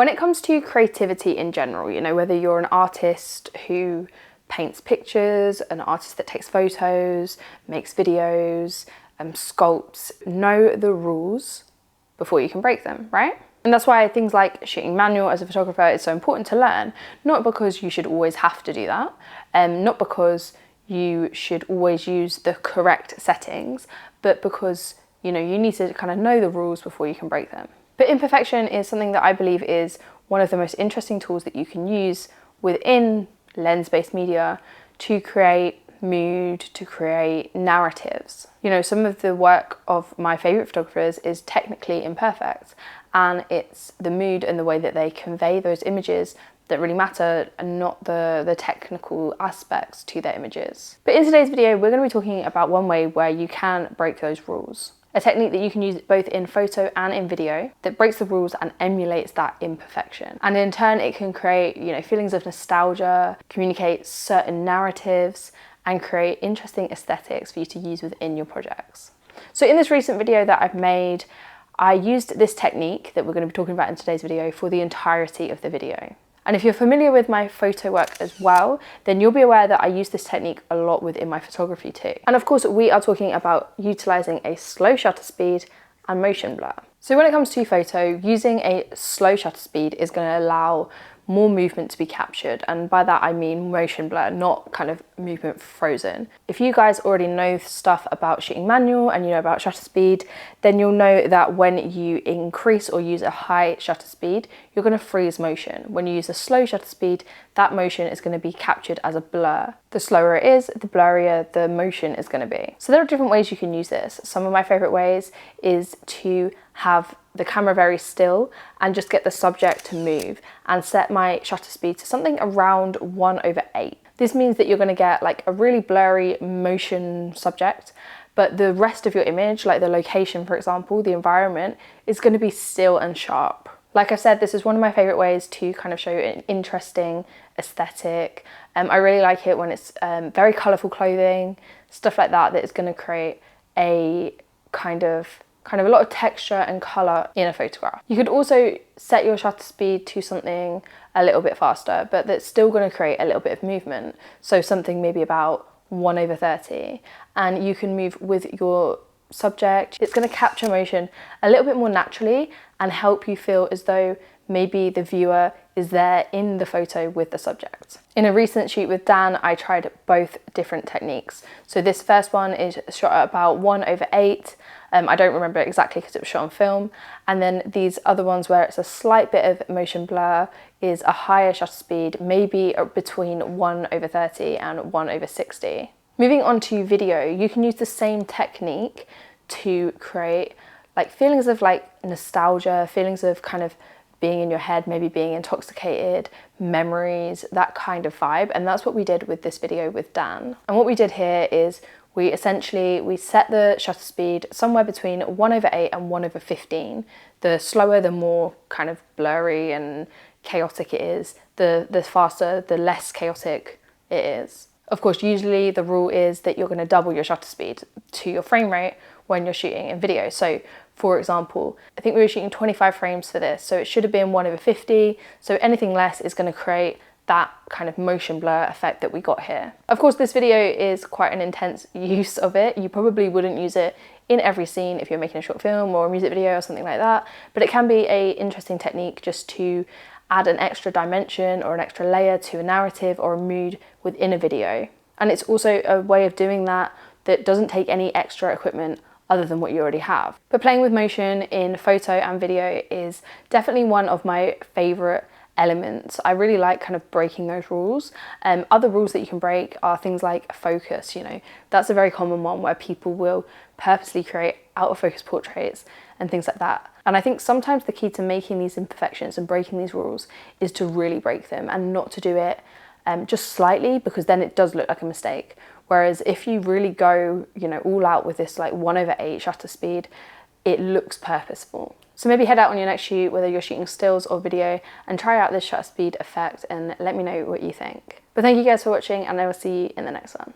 When it comes to creativity in general, you know, whether you're an artist who paints pictures, an artist that takes photos, makes videos, sculpts, know the rules before you can break them, right? And that's why things like shooting manual as a photographer is so important to learn, not because you should always have to do that, not because you should always use the correct settings, but because, you know, you need to kind of know the rules before you can break them. But imperfection is something that I believe is one of the most interesting tools that you can use within lens-based media to create mood, to create narratives. You know, some of the work of my favorite photographers is technically imperfect, and it's the mood and the way that they convey those images that really matter, and not the technical aspects to their images. But in today's video, we're going to be talking about one way where you can break those rules. A technique that you can use both in photo and in video that breaks the rules and emulates that imperfection. And in turn, it can create, you know, feelings of nostalgia, communicate certain narratives, and create interesting aesthetics for you to use within your projects. So in this recent video that I've made, I used this technique that we're going to be talking about in today's video for the entirety of the video. And if you're familiar with my photo work as well, then you'll be aware that I use this technique a lot within my photography too. And of course, we are talking about utilizing a slow shutter speed and motion blur. So when it comes to photo, using a slow shutter speed is going to allow more movement to be captured, and by that I mean motion blur, not kind of movement frozen. If you guys already know stuff about shooting manual and you know about shutter speed, then you'll know that when you increase or use a high shutter speed, you're going to freeze motion. When you use a slow shutter speed, that motion is going to be captured as a blur. The slower it is, the blurrier the motion is going to be. So there are different ways you can use this. Some of my favorite ways is to have the camera very still and just get the subject to move and set my shutter speed to something around 1/8. This means that you're going to get like a really blurry motion subject, but the rest of your image, like the location, for example, the environment, is going to be still and sharp. Like I said, this is one of my favorite ways to kind of show an interesting aesthetic. I really like it when it's very colorful clothing, stuff like that, that is going to create a kind of a lot of texture and color in a photograph. You could also set your shutter speed to something a little bit faster, but that's still going to create a little bit of movement. So something maybe about 1/30, and you can move with your subject. It's going to capture motion a little bit more naturally and help you feel as though maybe the viewer is there in the photo with the subject. In a recent shoot with Dan, I tried both different techniques. So this first one is shot at about 1/8. I don't remember exactly because it was shot on film. And then these other ones where it's a slight bit of motion blur is a higher shutter speed, maybe between 1/30 and 1/60. Moving on to video, you can use the same technique to create like feelings of like nostalgia, feelings of kind of being in your head, maybe being intoxicated, memories, that kind of vibe. And that's what we did with this video with Dan. And what we did here is we set the shutter speed somewhere between 1/8 and 1/15. The slower, the more kind of blurry and chaotic it is. The faster, the less chaotic it is. Of course, usually the rule is that you're going to double your shutter speed to your frame rate when you're shooting in video. So for example, I think we were shooting 25 frames for this, so it should have been 1/50. So anything less is going to create that kind of motion blur effect that we got here. Of course, this video is quite an intense use of it. You probably wouldn't use it in every scene if you're making a short film or a music video or something like that, but it can be an interesting technique just to add an extra dimension or an extra layer to a narrative or a mood within a video. And it's also a way of doing that that doesn't take any extra equipment other than what you already have. But playing with motion in photo and video is definitely one of my favorite elements. I really like kind of breaking those rules. Other rules that you can break are things like focus, you know, that's a very common one where people will purposely create out of focus portraits and things like that. And I think sometimes the key to making these imperfections and breaking these rules is to really break them and not to do it just slightly, because then it does look like a mistake. Whereas if you really go, you know, all out with this like 1/8 shutter speed, it looks purposeful. So maybe head out on your next shoot, whether you're shooting stills or video, and try out this shutter speed effect and let me know what you think. But thank you guys for watching, and I will see you in the next one.